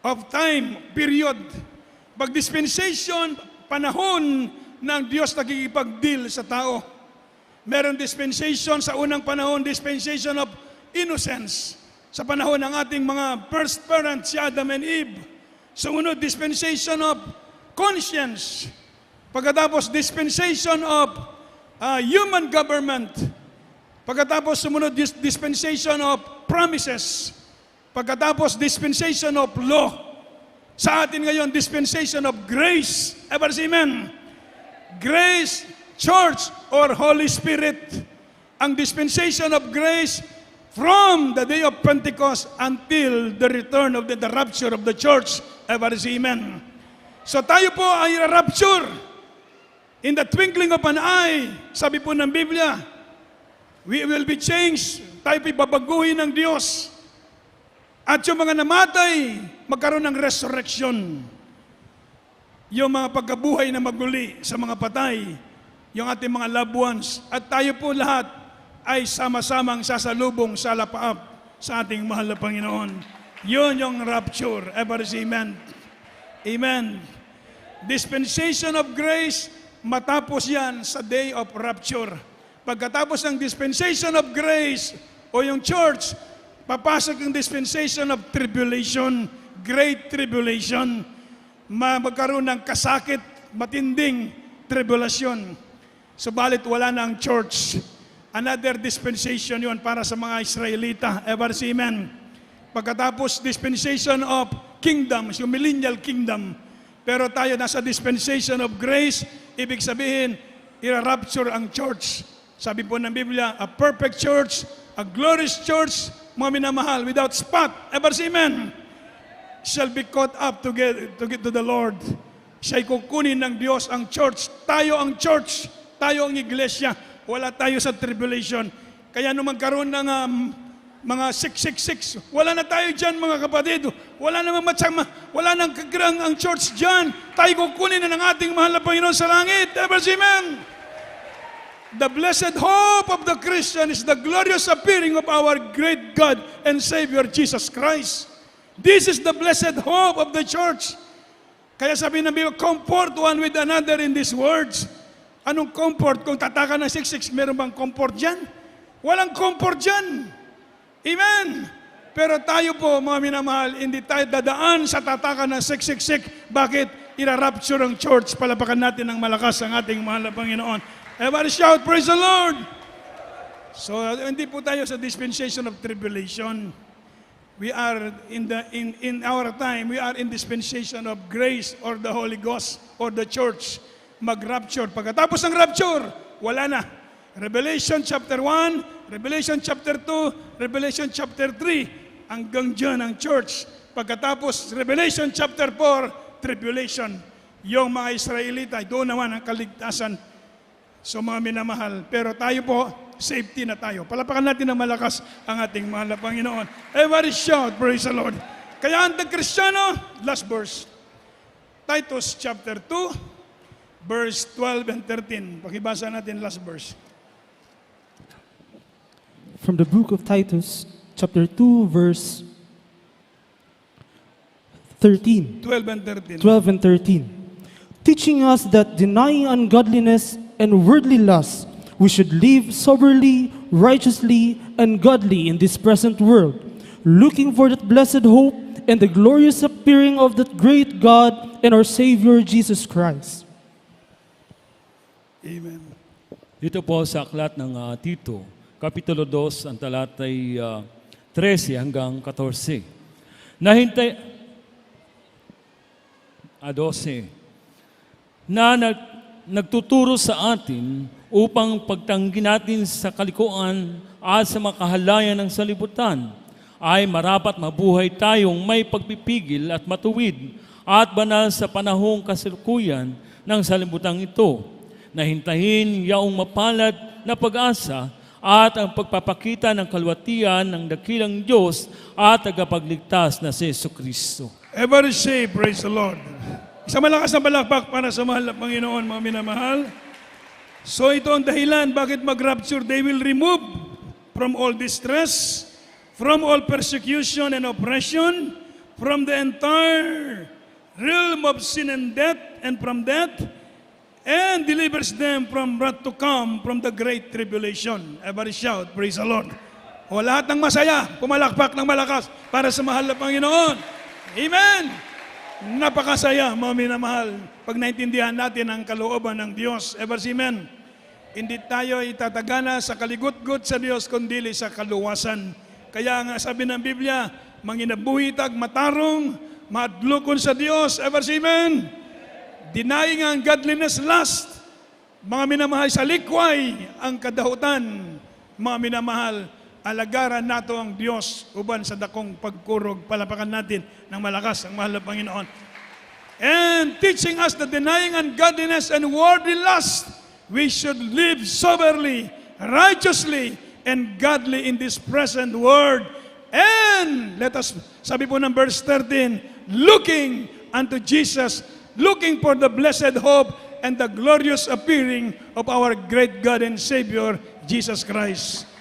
of time, period. Pag dispensation, panahon ng Diyos nakikipag-deal sa tao. Meron dispensation sa unang panahon, dispensation of innocence. Sa panahon ng ating mga first parents, si Adam and Eve. Sumunod, dispensation of conscience. Pagkatapos, dispensation of human government. Pagkatapos, sumunod, dispensation of promises. Pagkatapos, dispensation of law. Sa atin ngayon, dispensation of grace. Ever say amen? Grace, church, or Holy Spirit. Ang dispensation of grace from the day of Pentecost until the return of the rapture of the church. Ever say amen. So tayo po ay rapture in the twinkling of an eye. Sabi po ng Biblia, we will be changed. Tayo po'y babaguhin ng Diyos. At yung mga namatay, magkaroon ng resurrection. Yung mga pagkabuhay na maguli sa mga patay, yung ating mga loved ones. At tayo po lahat ay sama-samang sasalubong sa lapaap sa ating mahal na Panginoon. Yun yung rapture. Ever say amen. Amen. Dispensation of grace, matapos yan sa day of rapture. Pagkatapos ng dispensation of grace o yung church, papasok yung dispensation of tribulation, great tribulation, magkaroon ng kasakit, matinding tribulation. Subalit wala na ang church. Another dispensation yon para sa mga Israelita. Ever say amen. Pagkatapos dispensation of kingdom, yung millennial kingdom. Pero tayo nasa dispensation of grace, ibig sabihin, i-rapture ang church. Sabi po ng Biblia, a perfect church, a glorious church, mga minamahal, without spot. Ever say amen. Shall be caught up to get to the Lord. Siya'y kukunin ng Diyos ang church. Tayo ang church. Tayo ang iglesia. Wala tayo sa tribulation. Kaya nung magkaroon ng mga 666, wala na tayo dyan mga kapatid. Wala namang matsama. Wala nang kagrang ang church dyan. Tayo kukunin na ng ating mahal na Panginoon sa langit. Ever amen. The blessed hope of the Christian is the glorious appearing of our great God and Savior Jesus Christ. This is the blessed hope of the church. Kaya sabi ng Biblia, comfort one with another in these words. Anong comfort? Kung tataka ng 66, meron bang comfort dyan? Walang comfort dyan. Amen. Pero tayo po, mga minamahal, hindi tayo dadaan sa tataka ng 666. Bakit? Ira-rapture ang church. Palapakan natin ng malakas ang ating mahal na Panginoon. Everybody shout, praise the Lord! So, hindi po tayo sa dispensation of tribulation. We are in our time, we are in dispensation of grace or the Holy Ghost or the church. Mag-rapture. Pagkatapos ng rapture, wala na. Revelation chapter 1, Revelation chapter 2, Revelation chapter 3, hanggang dyan ang church. Pagkatapos, Revelation chapter 4, tribulation. Yung mga Israelita, doon naman ang kaligtasan. So mga minamahal, pero tayo po, safety na tayo. Palapakan natin ng malakas ang ating mahal na Panginoon. Everybody shout, praise the Lord. Kaya ang Kristyano, last verse. Titus chapter 2, verse 12 and 13. Pakibasa natin last verse. From the book of Titus, chapter 2, verse 13. 12 and 13. 12 and 13. Teaching us that denying ungodliness and worldly lust, we should live soberly, righteously, and godly in this present world, looking for that blessed hope and the glorious appearing of that great God and our Savior Jesus Christ. Amen. Dito po sa aklat ng Tito, Kapitulo 2, ang talatay 13 hanggang 14. Nahintay, 12, na nagtuturo sa atin upang pagtanggi natin sa kalikuan at sa makahalayan ng salibutan ay marapat mabuhay tayong may pagpipigil at matuwid at banal sa panahong kasalukuyan ng salibutan ito, na hintahin yaong mapalad na pag-asa at ang pagpapakita ng kalwatian ng dakilang Diyos at tagapagligtas na si Jesucristo. Everybody say, praise the Lord. Isang malakas na palakpak para sa mahal na Panginoon, mga minamahal. So ito ang dahilan bakit mag-rapture. They will remove from all distress, from all persecution and oppression, from the entire realm of sin and death, and from death, and delivers them from wrath to come, from the great tribulation. Everybody shout, praise the Lord. O lahat ng masaya, pumalakpak ng malakas para sa mahal na Panginoon. Amen! Napakasaya, mga minamahal, pag naintindihan natin ang kalooban ng Diyos. Ever amen. Hindi tayo itatagana sa kaligutgut sa Diyos, kundi sa kaluwasan. Kaya nga sabi ng Biblia, manginabuhitag, matarong, madlukon sa Diyos. Ever amen. Denying ang godliness, lust. Mga minamahal, sa likway ang kadahutan. Mga minamahal, alagaran nato ang Diyos uban sa dakong pagkurog. Palapakan natin ng malakas ang mahal na Panginoon. And teaching us that denying ungodliness and worldly lust, we should live soberly, righteously, and godly in this present world. And let us, sabi po ng verse 13, looking unto Jesus, looking for the blessed hope and the glorious appearing of our great God and Savior, Jesus Christ.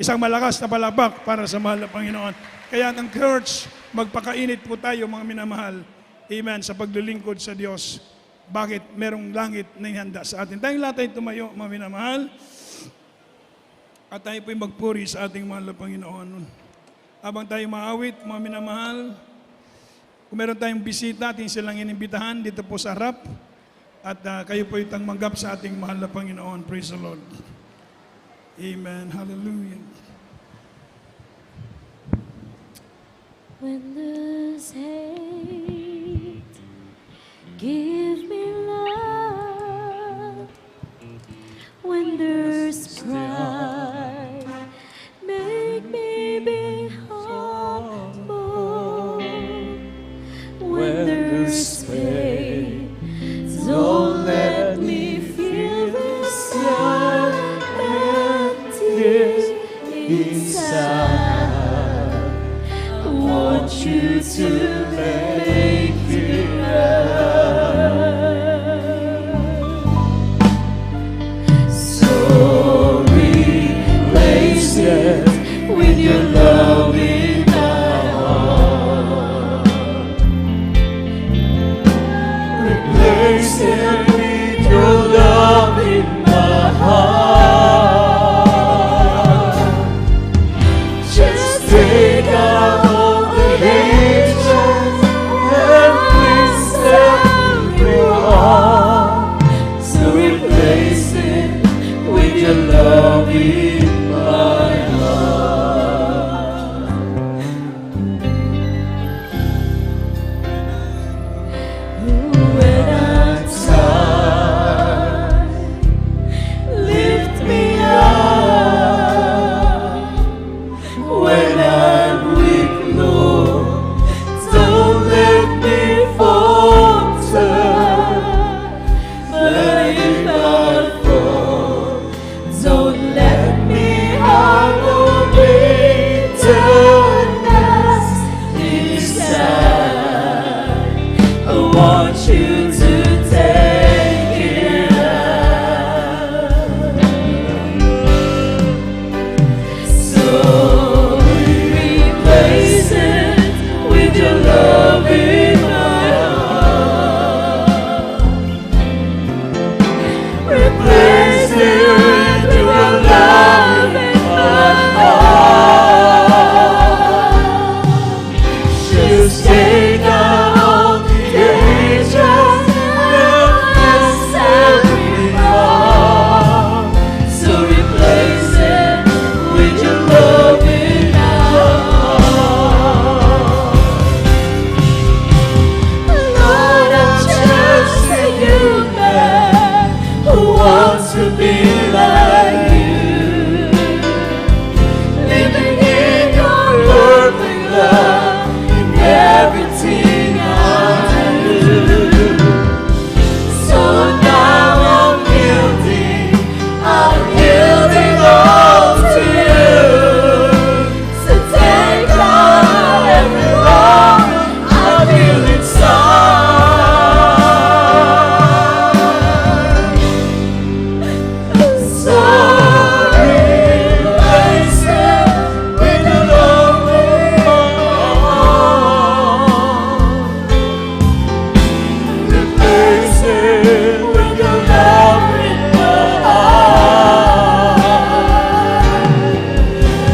Isang malakas na palakpak para sa mahal na Panginoon. Kaya ang church, magpakainit po tayo mga minamahal. Amen, sa paglilingkod sa Diyos. Bakit? Merong langit na ihanda sa atin. Tayong lahat ay tumayo, mga minamahal. At tayo po'y magpuri sa ating mahal na Panginoon. Habang tayo maawit, mga minamahal, kung meron tayong bisita, ating silang inimbitahan dito po sa harap. At kayo po'y tangmanggap sa ating mahal na Panginoon. Praise the Lord. Amen. Hallelujah. When there's hate, give me love. When there's pride, make me be humble. When there's pain, replace it with your love in my heart. Just take out all the hatred and please every wrong. So replace it with your love in my heart. When I'm tired, lift me up. When I'm weak, Lord, don't let me falter. But if I fall, don't let me hollow bitterness inside. I want you to take it out. So replace it with your love in my heart. Replace it with your love in my heart. Just take out all the hatred and every wrong. So replace it with your love in my heart. Lord, I'm just a human who wants to be like you, living in your perfect love in everything I do. So now I'm yielding all to you. So take out every wrong I feel inside. So replace it with your love in my heart. Replace it with your love in my heart.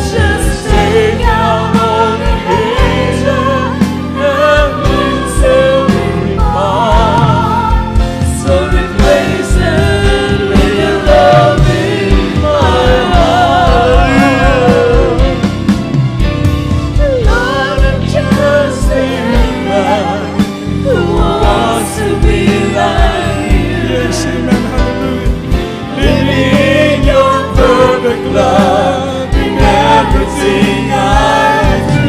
Just take out all the hatred and leave every mark. So replace it with your love in my heart. Lord, I'm just a human who wants to be like you. Yes, amen. Hallelujah. Living in your perfect love in everything I do.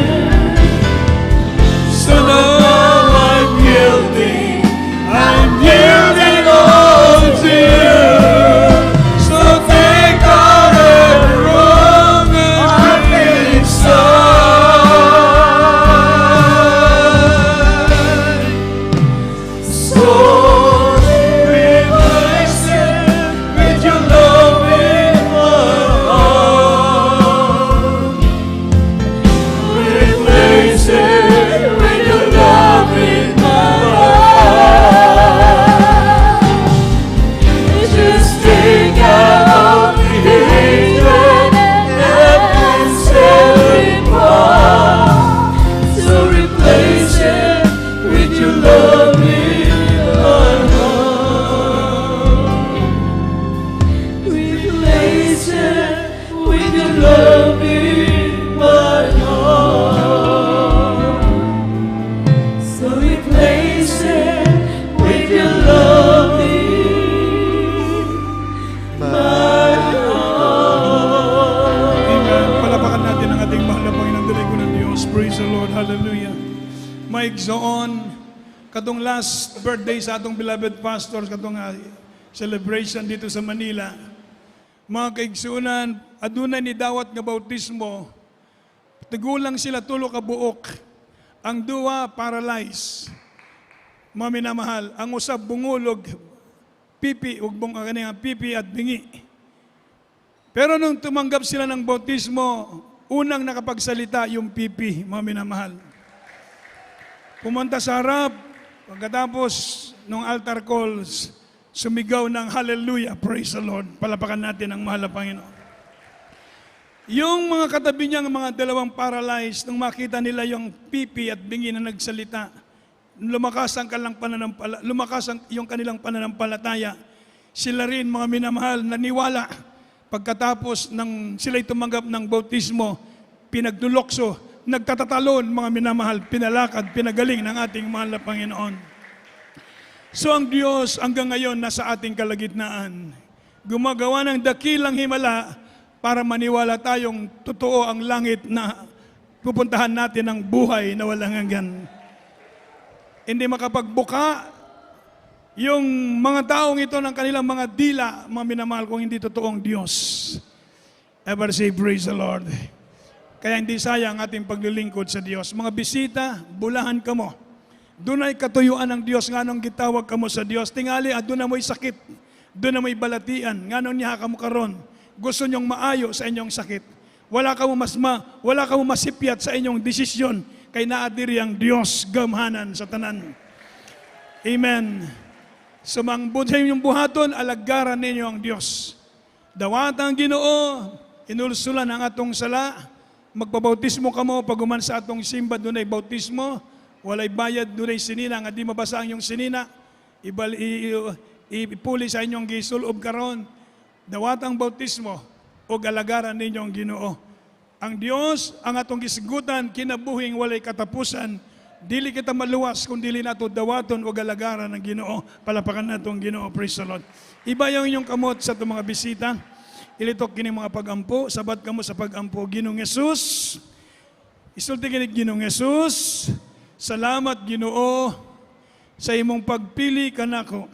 So now I'm yielding all to you. So take out every wrong I feel inside. So replace it with your love in my heart. Replace it with your love in my heart. Just take out all the hatred and every part. So replace it with your love in my heart. Replace it with your love in my heart. So replace it with your love in my heart. Amen. Palapakan natin ang ating mahal na Panginoon, daligo ng Diyos. Praise the Lord. Hallelujah. Mike Zoon, katong last birthday sa atong beloved pastors, katong celebration dito sa Manila. Mga kaigsunan, adunay ni dawat nga bautismo, tigulang sila tulo ka buok. Ang duwa paralyzed. Mga minamahal, ang usab bungulog, pipi, ugbong kanina, pipi at bingi. Pero nung tumanggap sila ng bautismo, unang nakapagsalita yung pipi, mga minamahal. Pumunta sa harap, pagkatapos nung altar calls, sumigaw ng hallelujah, praise the Lord. Palapakan natin ang mahal na Panginoon. Yung mga katabi niyang mga dalawang paralyzed, nung makita nila yung pipi at bingi na nagsalita, lumakas yung kanilang pananampalataya. Sila rin, mga minamahal, naniwala. Pagkatapos ng sila'y tumanggap ng bautismo, pinagdulokso, nagtatatalon, mga minamahal, pinalakad, pinagaling ng ating mahal na Panginoon. So ang Diyos hanggang ngayon nasa ating kalagitnaan. Gumagawa ng dakilang himala para maniwala tayong totoo ang langit na pupuntahan natin ang buhay na walang hanggan. Hindi makapagbuka yung mga taong ito ng kanilang mga dila, mga minamahal, kung hindi totoong Diyos. Ever say, praise the Lord. Kaya hindi sayang ating paglilingkod sa Diyos. Mga bisita, bulahan ka mo. Doon ay katuyuan ng Diyos, nga nung gitawag ka mo sa Diyos. Tingali, doon na mo'y sakit, doon na mo'y balatian, nga nung niya ka mo karon. Gusto niyong maayo sa inyong sakit. Wala ka mo masipyat sa inyong desisyon, kay naadiri ang Diyos gamhanan sa tanan. Amen. Sumangbutin yung buhaton, alagaran ninyo ang Diyos. Dawat ang Ginoo, inulsulan ang atong sala, magpabautismo ka mo, paguman sa atong simba, doon ay bautismo, walay bayad, doon ay sinina, nga di mabasa ang yung sinina, ipuli sa inyong gisulob karon. Dawat ang bautismo, o alagaran ninyong Ginoo. Ang Diyos, ang atong gisgutan, kinabuhing walay katapusan, dili kita maluwas kung dili nato dawaton o galagaran ng Ginoo. Palapakan natong Ginoo, praise the Lord. Iba yung inyong kamot sa itong mga bisita. Ilitok kini mga pagampo, sabat kamo sa pagampo. Ginoong Yesus, isulti kini Ginoong Yesus, salamat Ginoo sa imong pagpili kanako.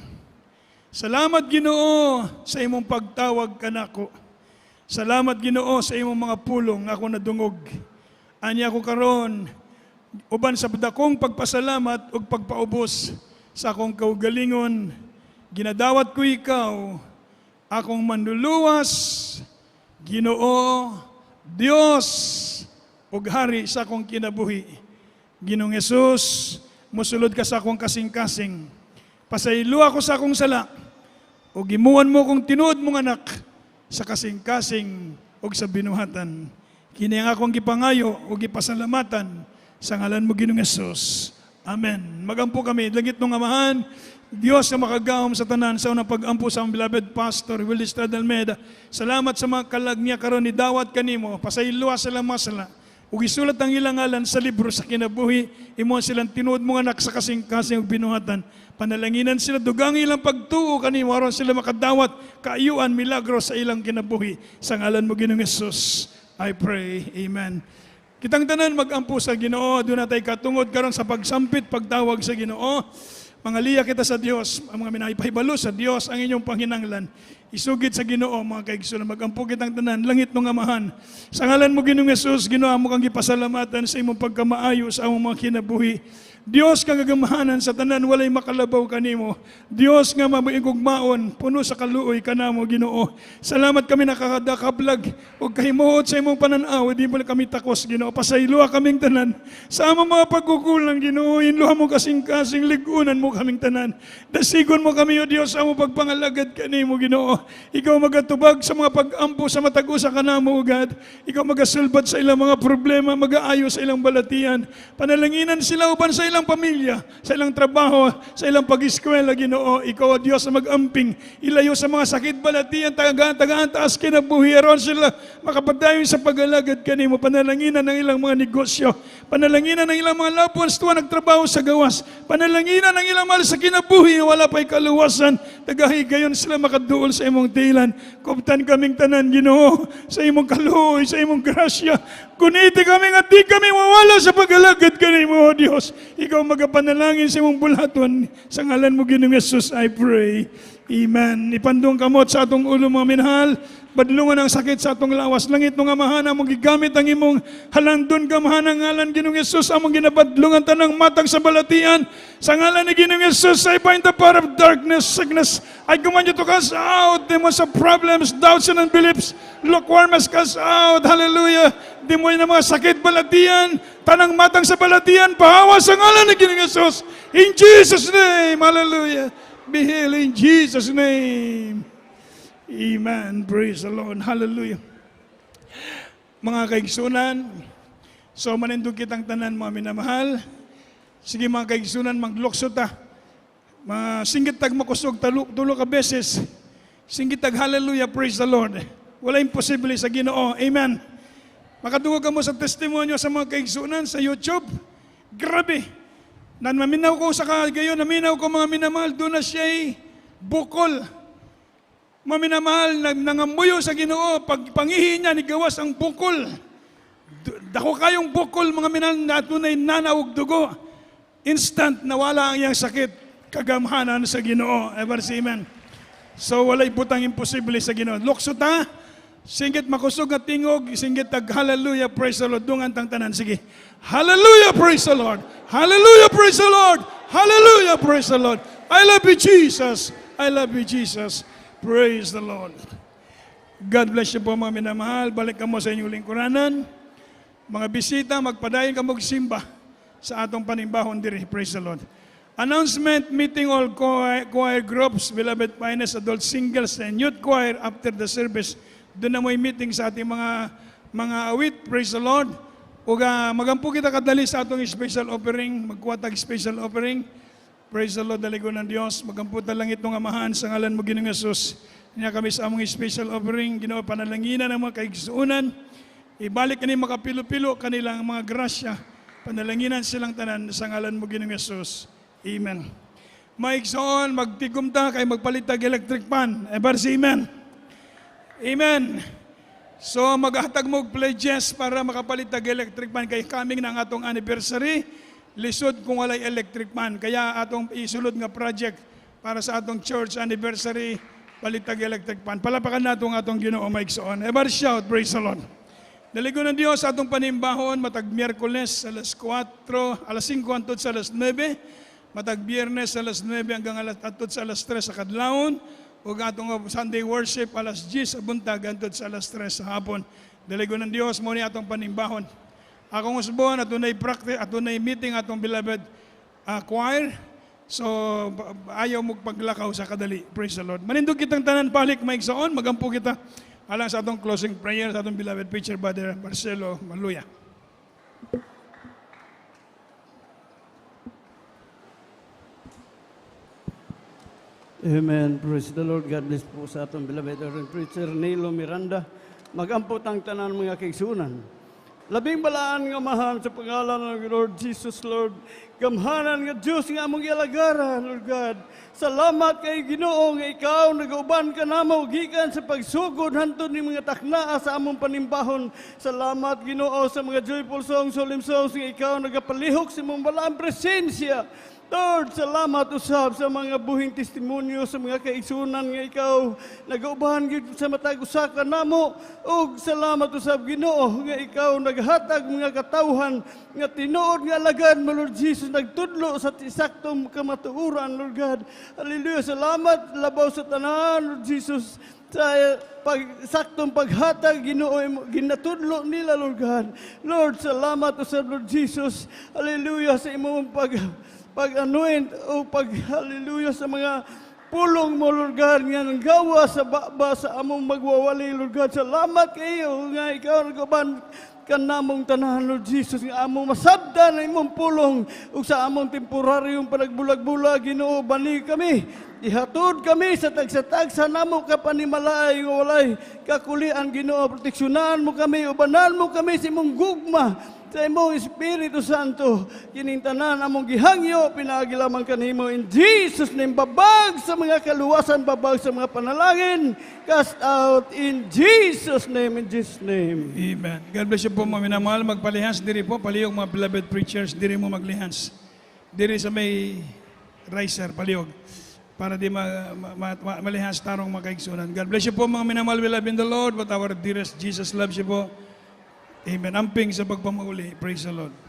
Salamat Ginoo sa imong pagtawag kanako. Salamat Ginoo sa imong mga pulong ako nadungog. Anya ko karon uban sa dakong pagpasalamat ug pagpaubos sa akong kaugalingon, ginadawat ko ikaw, akong manluluwas, Ginoo, Dios, ug hari sa akong kinabuhi. Ginoong Yesus, musulod ka sa akong kasing-kasing. Pasaylo ako sa akong sala, ug gimuan mo kong tinuod mong anak sa kasing-kasing ug sa binuhatan. Kini ang akong gipangayo ug gipasalamatan sa ngalan mo Ginoong Yesus. Amen. Magampo kami, langit ng Amahan, Diyos na makagahom sa tanan sa unang pag-ampo sa aming beloved Pastor Willie Estrada Almeida. Salamat sa mga kalag niya karon ni dawat kanimo, pasayloa sila masala. Ug isulat ang ilang ngalan sa libro sa kinabuhi, imong silang tinuod mong anak sa kasing-kasing ug binuhatan. Panalanginan sila, dugang ilang pagtuo kanimo, aron sila makadawat, kaayuan, milagro sa ilang kinabuhi. Sa ngalan mo Ginoong Yesus, I pray. Amen. Kitang tanan mag-ampo sa Ginoo, doon natay katungod karon sa pagsampit, pagtawag sa Ginoo. Mangaliya kita sa Dios, ang mga minaipahibalo sa Dios ang inyong panghinanglan. Isugid sa Ginoo mga kaigsunan, magampo kitang tanan, langit ng Amahan. Sa ngalan mo Ginoong Yesus, Ginoo mo kang gipasalamatan sa imong pagkamaayo sa among mga kinabuhi. Dios kang gagamahanan sa tanan, walay makalabaw kanimo. Dios nga mabuigugmaon, puno sa kaluoy kanamo Ginoo. Salamat kami nakakadakablag ug kahimuot sa imong pananaw, di mo kami takos Ginoo. Pasayloa kaming tanan sa among mga pagkukulang Ginoo. Inluha mo kasing-kasing, ligunan mo kaming tanan. Dasigon mo kami o Dios sa among pagpangalagad kanimo Ginoo. Ikaw magatubag sa mga pag-ampo sa matag-usa kanamo ugad. Ikaw magasulbat sa ilang mga problema, magaayo sa ilang balatian. Panalanginan sila uban sa ilang pamilya, sa ilang trabaho, sa ilang pag-eskwela, Ginoo. Ikaw, o Diyos, na mag-amping, ilayo sa mga sakit balatian, tagaan taas kinabuhi, aron sila makapadayon sa pag-alagad kanimo. Panalanginan ng ilang mga negosyo, panalaginan ng ilang mga lapons tuwa nagtrabaho sa gawas, panalaginan ng ilang mahal sa kinabuhi, wala pa'y kaluwasan, tagahigayon sila makaduol sa imong tilan. Kuptan kaming tanan, Ginoo, sa imong kaluoy, sa imong grasya. Kuniti kami nga di kami mawala sa pag-alagad kanimo, o Diyos. Ikaw magapanalangin sa imong bulaton. Sa ngalan mo Ginoong Yesus, I pray. Amen. Ipandong kamot sa atong ulo mga minahal. badlungan ang sakit sa atong lawas. Langit nung amahan, among gigamit ang imong halandon kamahan ang ngalan Ginoong Yesus, among ginabadlungan tanang matang sa balatian. Sa ngalan ni Ginoong Yesus, I bind the power of darkness, sickness. I command you to cast out demons of problems, doubts, and unbeliefs. Lukewarmness, cast out. Hallelujah. Demoy na mga sakit balatian, tanang matang sa balatian, pahawa sa ngalan ni Ginoong Yesus. In Jesus' name, hallelujah. Be healed in Jesus' name. Amen. Praise the Lord. Hallelujah. Mga kaigsunan, so manindog kitang tanan mga minamahal. Sige mga kaigsunan, maglukso ta. Singgit tag makusog, tulo ka beses. Singgit tag hallelujah, praise the Lord. Wala imposible sa Ginoo. Amen. Makadungog ka mo sa testimonyo sa mga kaigsunan sa YouTube. Grabe. Maminaw ko sa kagayon, naminaw ko mga minamahal, doon na siya'y bukol. Maminamahal, nangamuyo sa Ginoo, pag pangihi niya, nigawas ang bukol. Dako kayong bukol, mga minamahal, na tunay nanawag dugo. Instant, nawala ang iyang sakit, kagamhanan sa Ginoo. Ever say amen. So, walay butang imposible sa Ginoo. Lukso ta, singgit makusog at tingog, singgit tag hallelujah, praise the Lord, dungan tang tanan. Sige, hallelujah, praise the Lord. Hallelujah, praise the Lord. Hallelujah, praise the Lord. I love you, Jesus. I love you, Jesus. Praise the Lord. God bless you po mga minamahal. Balik ka mo sa inyong lingkuranan. Mga bisita, magpadayon ka magsimba sa atong panimbahon diri. Praise the Lord. Announcement, meeting all choir groups, beloved finest, adult singles, and youth choir after the service. Doon na mo'y meeting sa ating mga awit. Praise the Lord. Uga, magampu kita kadali sa atong special offering, magkuwatag special offering. Praise the Lord, daligo ng Diyos. Magamputa lang itong amahan sa ngalan mo, Ginoong Yesus. Niya kami sa among special offering, ginawa panalanginan ng mga kaigsuunan. Ibalik kani makapilo-pilo kanilang mga grasya. Panalanginan silang tanan sa ngalan mo, Ginoong Yesus. Amen. Maigsoon, magtigumta kay magpalitag electric pan. Ever say amen. Amen. So maghatag mo pledges para makapalitag electric pan kay coming ng atong anniversary. Lisod kung walay electric man. Kaya atong isulod nga project para sa atong church anniversary, palitag electric pan. Palapakan nato ang atong Ginoo maigsoon. Ever shout, praise the Lord. Daligo ng Diyos atong panimbahon, matag Miyerkules alas 4, alas 5 antod sa alas 9, matag Biyernes alas 9 hanggang antod sa alas 3 sa kadlawon, ug atong Sunday worship alas 10 sa buntag antod sa alas 3 sa hapon. Daligo ng Diyos mo ni atong panimbahon. Akong usbon, atunay practice, atunay meeting atong beloved choir. So, ayaw mo paglakaw sa kadali. Praise the Lord. Manindog kitang tanan palik, maigsoon, magampu kita. Alang sa atong closing prayer sa atong beloved preacher, Brother Marcelo Maluya. Amen. Praise the Lord. God bless po sa atong beloved preacher, Nilo Miranda. Magampot ang tanan mga kaigsunan. Labing balaan nga mahan sa pangalan ng Lord Jesus, Lord. Gamhanan nga Diyos nga among ialagara, Lord God. Salamat kay Ginoo nga ikaw nagauban ka namo gikan sa pagsugod hantud ni mga taknaa sa among panimbahon. Salamat Ginoo sa mga joyful songs, solemn songs nga ikaw nagapalihok sa imong balaang presensya. Lord, salamat usab sa mga buhing testimonyo sa mga kaigsunan nga ikaw nagaubahan gyud sa matag usa ka namo, ug salamat usab Ginoo nga ikaw naghatag mga katawhan nga tinuod nga alagad mo Lord Jesus nagtudlo sa saktong kamatuoran Lord God. Hallelujah. Salamat labaw sa tanan Lord Jesus sa saktong paghatag Ginoo ginatudlo nila Lord God. Lord, salamat usab Lord Jesus. Hallelujah sa imong pag-anoint o hallelujah sa mga pulong mo, Lord God, nga nanggawa sa baba sa among magwawali, Lord God. Salamat kayo nga ikaw nagaban ka namong tanan, Lord Jesus, nga among masabda na imong pulong ug sa among temporaryong panagbulag-bulag, Ginoo, bani kami. Ihatod kami sa tagsa-tagsa namo ka panimalay nga walay kakulian, Ginoo. Proteksyonan mo kami, ubanan mo kami sa imong gugma sa imong Espiritu Santo, kining tanan among gihangyo, pinagilamang kanimo in Jesus' name. Babag sa mga kaluwasan, babag sa mga panalangin, cast out in Jesus' name, in Jesus' name. Amen. God bless you po mga minamahal. Magpalihans diri po, palihog mga beloved preachers, diri mo maglihans. Diri sa may riser, palihog. para di malihas tarong makaigsunan. God bless you po mga minamahal, we love in the Lord, but our dearest Jesus loves you po. Amen. Amping sa pagpamauli. Praise the Lord.